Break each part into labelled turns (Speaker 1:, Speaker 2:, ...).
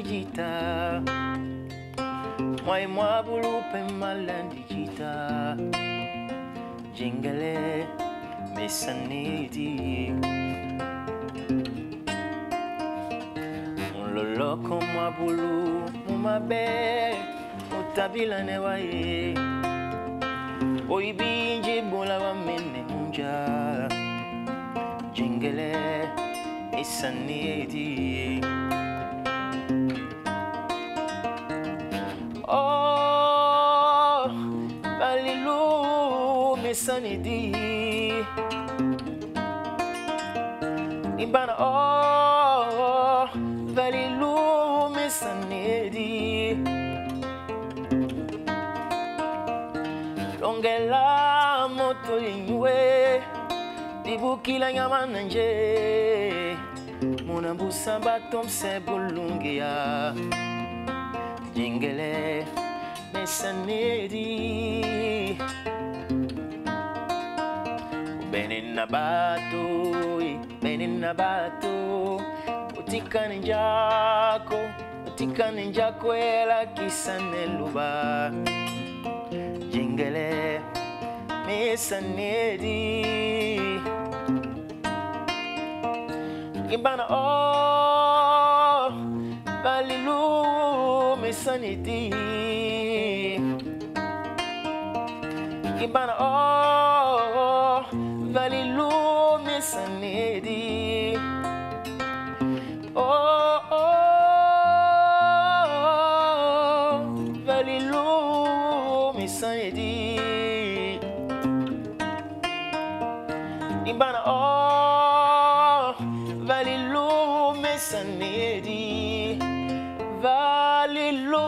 Speaker 1: digita. Moi et moi, bouloupe malandi digita. Jingale, mais ça n'est dit. Mon lolo comme moi, boulou, mon belle, au tabila ne waye. Oi binji bola wa mene munja. Jingale, mais ça n'est dit. Oh, Balilou, mais ça n'est dit. Ibana, oh, Balilou, mais ça n'est dit. Longela, moto yinwe, dibuki la yamananje. Mon ambusa batom se bolungia. Jingale, mais ça n'est dit. Benin utika ninjako ela kisaneluba. Jingale, mais ça n'est dit. Ibana, oh, Balilou, mais ça n'est dit. Ibana, oh, Balilou, mais ça n'est dit. Oh, Balilou, mais ça n'est dit. Ibana, oh, Balilou, mais ça n'est dit. Balilou,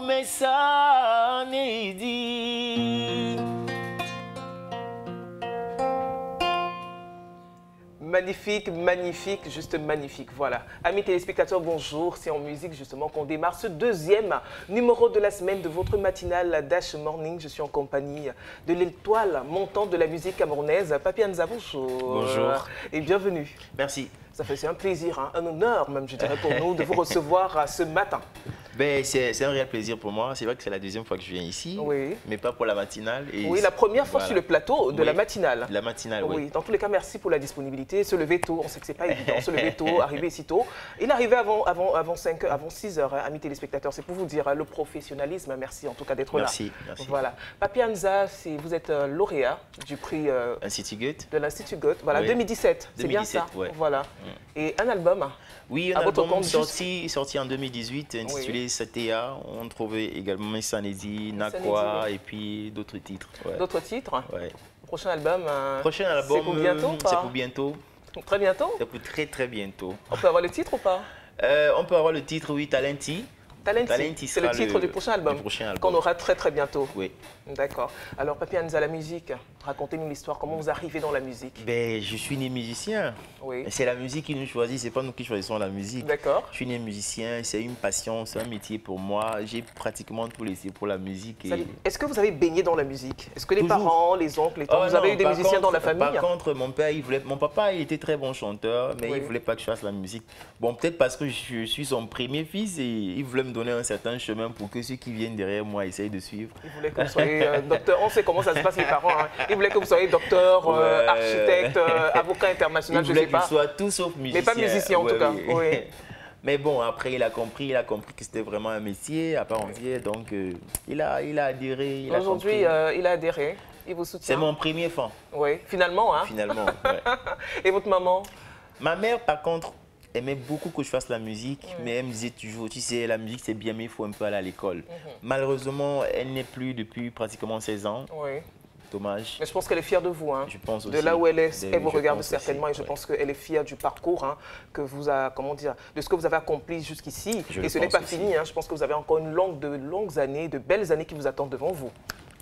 Speaker 1: mais ça n'est dit.
Speaker 2: Magnifique, magnifique, juste magnifique, voilà. Amis téléspectateurs, bonjour, c'est en musique justement qu'on démarre ce deuxième numéro de la semaine de votre matinale Dash Morning. Je suis en compagnie de l'étoile montante de la musique camerounaise, Papi Anza, bonjour.
Speaker 1: Bonjour.
Speaker 2: Et bienvenue.
Speaker 1: Merci.
Speaker 2: Ça fait un plaisir, hein, un honneur même, je dirais, pour nous de vous recevoir ce matin.
Speaker 1: Ben, c'est un réel plaisir pour moi. C'est vrai que c'est la deuxième fois que je viens ici,
Speaker 2: oui,
Speaker 1: mais pas pour la matinale. Et
Speaker 2: oui, la première fois sur le plateau de la matinale.
Speaker 1: La matinale, oui.
Speaker 2: Oui, dans tous les cas, merci pour la disponibilité. Se lever tôt, on sait que ce n'est pas évident. Se lever tôt, arriver si tôt. Il est arrivé avant 5 heures, avant 6 heures, hein, amis téléspectateurs. C'est pour vous dire le professionnalisme. Merci en tout cas d'être là.
Speaker 1: Merci, merci.
Speaker 2: Voilà. Papi Anza, vous êtes lauréat du prix
Speaker 1: Institut Goethe.
Speaker 2: De l'Institut Goethe. Voilà, oui. 2017. C'est bien ça.
Speaker 1: Ouais.
Speaker 2: Voilà. Et un album.
Speaker 1: Oui, un album sorti en 2018, intitulé oui. Satea. On trouvait également Messanedi, Nakwa et puis d'autres titres. Ouais.
Speaker 2: D'autres titres?
Speaker 1: Ouais.
Speaker 2: Prochain album,
Speaker 1: c'est pour bientôt? C'est pour bientôt.
Speaker 2: Très bientôt?
Speaker 1: C'est pour très bientôt.
Speaker 2: On peut avoir le titre ou pas?
Speaker 1: On peut avoir le titre, oui, Talenti.
Speaker 2: Talenti, c'est le titre du prochain album, qu'on aura très bientôt.
Speaker 1: Oui.
Speaker 2: D'accord. Alors, Papi Anza, la musique, racontez-nous l'histoire. Comment vous arrivez dans la musique?
Speaker 1: Ben, je suis né musicien.
Speaker 2: Oui.
Speaker 1: C'est la musique qui nous choisit, c'est pas nous qui choisissons la musique.
Speaker 2: D'accord.
Speaker 1: Je suis né musicien, c'est une passion, c'est un métier pour moi. J'ai pratiquement tout laissé pour la musique. Et...
Speaker 2: Est-ce que vous avez baigné dans la musique? Est-ce que les parents, les oncles, les tantes, vous avez eu des musiciens dans la famille?
Speaker 1: Par contre, mon père, mon papa, il était très bon chanteur, mais il ne voulait pas que je fasse la musique. Bon, peut-être parce que je suis son premier fils et il voulait me donner un certain chemin pour que ceux qui viennent derrière moi essayent de suivre.
Speaker 2: Il voulait que vous soyez docteur. On sait comment ça se passe les parents. Hein. Il voulait que vous soyez docteur, architecte, avocat international, je ne sais pas.
Speaker 1: Il voulait que je sois tout sauf musicien.
Speaker 2: Mais pas musicien en tout cas. Oui.
Speaker 1: Mais bon, après il a compris que c'était vraiment un métier à part entière, donc il a adhéré.
Speaker 2: Aujourd'hui, il a adhéré. Il vous soutient.
Speaker 1: C'est mon premier fan.
Speaker 2: Oui, finalement. Hein?
Speaker 1: Finalement, ouais.
Speaker 2: Et votre maman?
Speaker 1: Ma mère, par contre, aimait beaucoup que je fasse la musique, mais elle me disait toujours, tu sais, la musique c'est bien, mais il faut un peu aller à l'école. Malheureusement, elle n'est plus depuis pratiquement 16 ans.
Speaker 2: Oui.
Speaker 1: Dommage.
Speaker 2: Mais je pense qu'elle est fière de vous. Hein.
Speaker 1: Je pense aussi.
Speaker 2: De là où elle est, elle vous regarde certainement. Et je pense qu'elle est fière du parcours hein, que vous a, comment dire, de ce que vous avez accompli jusqu'ici. Et ce n'est pas fini. Hein. Je pense que vous avez encore de longues années, de belles années qui vous attendent devant vous.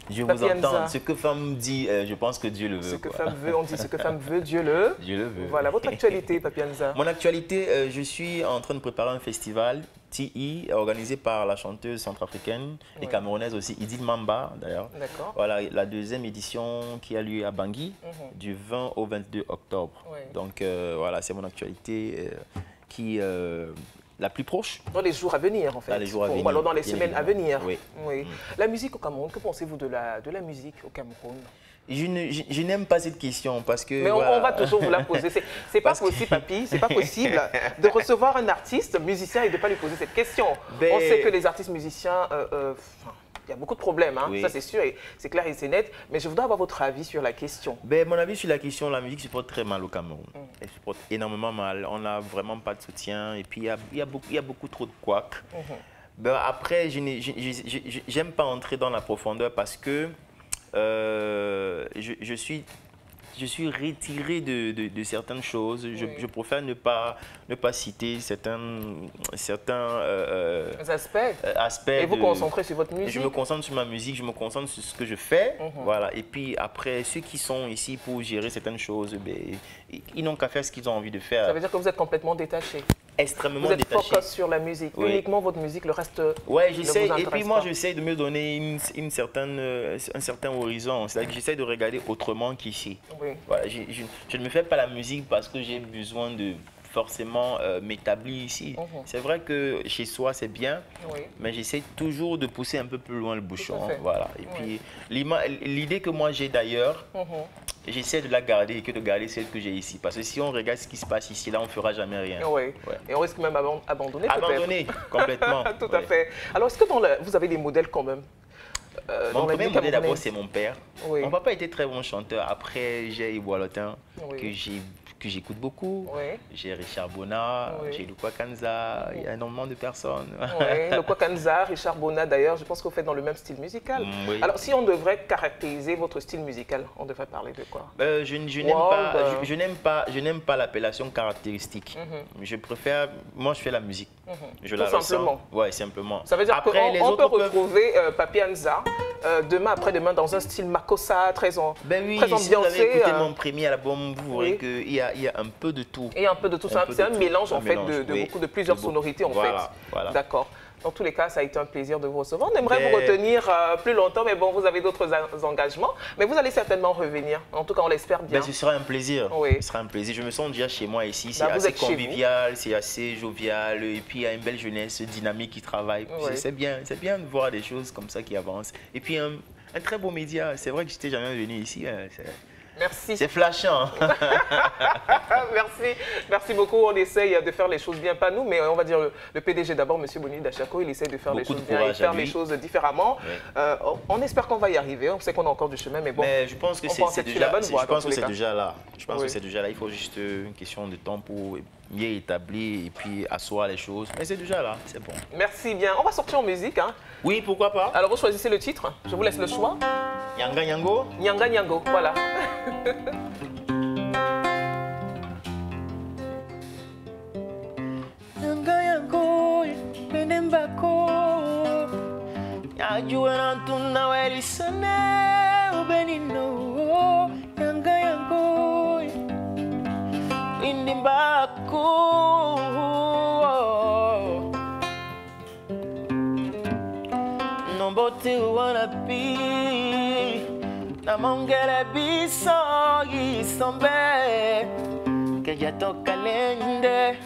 Speaker 1: Je vous entends. Ce que femme dit, je pense que Dieu le veut.
Speaker 2: Ce que femme veut, on dit ce que femme veut, Dieu le
Speaker 1: veut.
Speaker 2: Voilà, votre actualité, Papi Anza.
Speaker 1: Mon actualité, je suis en train de préparer un festival, TI, organisé par la chanteuse centrafricaine et camerounaise aussi, Idil Mamba d'ailleurs.
Speaker 2: D'accord.
Speaker 1: Voilà, la deuxième édition qui a lieu à Bangui, du 20 au 22 octobre. Donc voilà, c'est mon actualité qui la plus proche.
Speaker 2: Dans les jours à venir, en fait.
Speaker 1: Dans les jours à venir.
Speaker 2: Ou alors dans les semaines à venir.
Speaker 1: Oui.
Speaker 2: Oui. La musique au Cameroun, que pensez-vous de la musique au Cameroun?
Speaker 1: Je n'aime pas cette question parce que...
Speaker 2: Mais
Speaker 1: voilà.
Speaker 2: on va toujours vous la poser. C'est pas possible, papy, c'est pas possible de recevoir un artiste musicien et de ne pas lui poser cette question.
Speaker 1: Ben...
Speaker 2: On sait que les artistes musiciens... il y a beaucoup de problèmes, hein. Oui. Ça c'est sûr, c'est clair et c'est net. Mais je voudrais avoir votre avis sur la question.
Speaker 1: Ben, mon avis sur la question, la musique se porte très mal au Cameroun. Elle se porte énormément mal. On n'a vraiment pas de soutien. Et puis, il y a beaucoup trop de couacs. Ben, après, je n'aime pas entrer dans la profondeur parce que je suis retiré de certaines choses. Je préfère ne pas citer certains aspects.
Speaker 2: Et vous concentrez sur votre musique?
Speaker 1: Je me concentre sur ma musique, je me concentre sur ce que je fais. Voilà. Et puis après, ceux qui sont ici pour gérer certaines choses, ben, ils n'ont qu'à faire ce qu'ils ont envie de faire.
Speaker 2: Ça veut dire que vous êtes complètement détaché?
Speaker 1: Extrêmement détaché.
Speaker 2: Vous êtes focus sur la musique, uniquement votre musique, le reste
Speaker 1: ouais, j'essaie. Et puis moi, j'essaie de me donner un certain horizon. C'est-à-dire que j'essaie de regarder autrement qu'ici. Oui. Voilà, je ne me fais pas la musique parce que j'ai besoin de forcément m'établir ici. C'est vrai que chez soi, c'est bien, mais j'essaie toujours de pousser un peu plus loin le bouchon. Voilà. Et puis, l'idée que moi j'ai d'ailleurs, j'essaie de la garder et que de garder celle que j'ai ici. Parce que si on regarde ce qui se passe ici, là, on ne fera jamais rien.
Speaker 2: Oui. Et on risque même d'abandonner.
Speaker 1: Abandonner, complètement.
Speaker 2: Tout à fait. Alors, est-ce que vous avez des modèles quand même?
Speaker 1: Mon premier modèle d'abord, c'est mon père. Mon papa était très bon chanteur. Après, j'ai Iboalotin, que j'écoute beaucoup. J'ai Richard Bona, j'ai Lukwa Kanza, il y a énormément de personnes.
Speaker 2: Lukwa Kanza, Richard Bona d'ailleurs, je pense que vous faites dans le même style musical. Alors si on devrait caractériser votre style musical, on devrait parler de quoi?
Speaker 1: Je n'aime pas l'appellation caractéristique. Je préfère, moi je fais la musique. Je la
Speaker 2: simplement.
Speaker 1: Ouais, simplement.
Speaker 2: Ça veut dire qu'on peut retrouver Papi Anza demain, après-demain, dans un style Makossa, très ambiancé.
Speaker 1: Si vous avez écouté mon premier album, vous verrez qu'il y a un peu de tout.
Speaker 2: Et un peu de tout, c'est un mélange en fait de plusieurs sonorités en fait. Voilà. D'accord. Dans tous les cas, ça a été un plaisir de vous recevoir. On aimerait vous retenir plus longtemps, mais bon, vous avez d'autres engagements. Mais vous allez certainement revenir. En tout cas, on l'espère bien.
Speaker 1: Ce sera un plaisir. Ce sera un plaisir. Je me sens déjà chez moi ici. C'est assez convivial, c'est assez jovial. Et puis, il y a une belle jeunesse dynamique qui travaille. C'est bien de voir des choses comme ça qui avancent. Et puis, un très beau média. C'est vrai que je n'étais jamais venu ici.
Speaker 2: Merci.
Speaker 1: C'est flashant.
Speaker 2: Merci beaucoup. On essaye de faire les choses bien, pas nous, mais on va dire le PDG d'abord, M. Boni Dachako, il essaie de faire les choses bien et faire les choses différemment. On espère qu'on va y arriver. On sait qu'on a encore du chemin, mais bon.
Speaker 1: Mais je pense que c'est déjà là. Je pense que c'est déjà là. Il faut juste une question de temps pour mieux établir et puis asseoir les choses. Mais c'est déjà là, c'est bon.
Speaker 2: Merci bien. On va sortir en musique. Hein.
Speaker 1: Oui, pourquoi pas.
Speaker 2: Alors vous choisissez le titre. Je vous laisse le choix.
Speaker 1: Nyanga Nyango.
Speaker 2: Nyanga Nyango, voilà.
Speaker 1: Nyanga Nyango, Benembako. Yajuana tuna welisane ubenino. Nyanga Nyango, Indimbako. Nombote wanna be. Namongere biso isombe que ya toca lende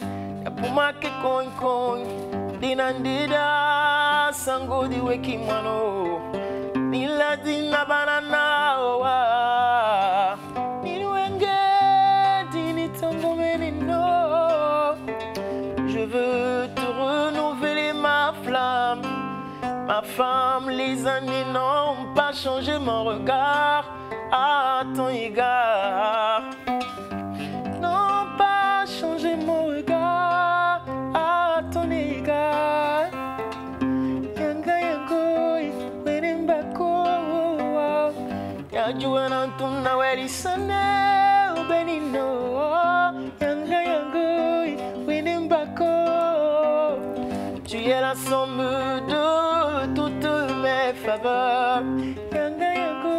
Speaker 1: ya puma que coin dinandida sango di weki mano nila dina banana wa niwenge dini tango menino. Je veux te renouveler ma flamme, ma femme. Les années n'ont pas changé mon regard à ton égard. N'ont pas changé mon regard à ton égard. Yanga yango, wenembako. Yajuana tuna welisane ubenino. Yanga yango, wenembako. Tu es la somme de toutes mes faveurs. Yanga yango,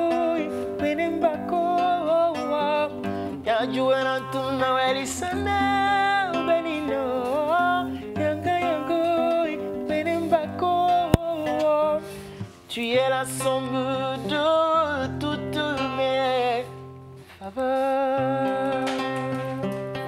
Speaker 1: wenembako. Yajuana tuna welisane ubenino. Yanga yango, wenembako. Tu es la somme de toutes mes faveurs.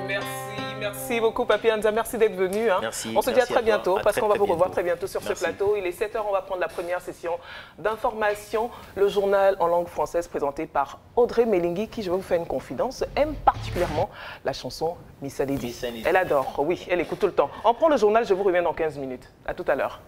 Speaker 2: Merci Merci beaucoup, Papi Anza. Merci d'être venu. Hein.
Speaker 1: Merci.
Speaker 2: On se dit à très bientôt, parce qu'on va vous revoir très bientôt sur ce plateau. Il est 7 h, on va prendre la première session d'information. Le journal en langue française présenté par Audrey Melingui, qui, je vais vous faire une confidence, aime particulièrement la chanson Missa Lady. Elle adore, oui, elle écoute tout le temps. On prend le journal, je vous reviens dans 15 minutes. À tout à l'heure.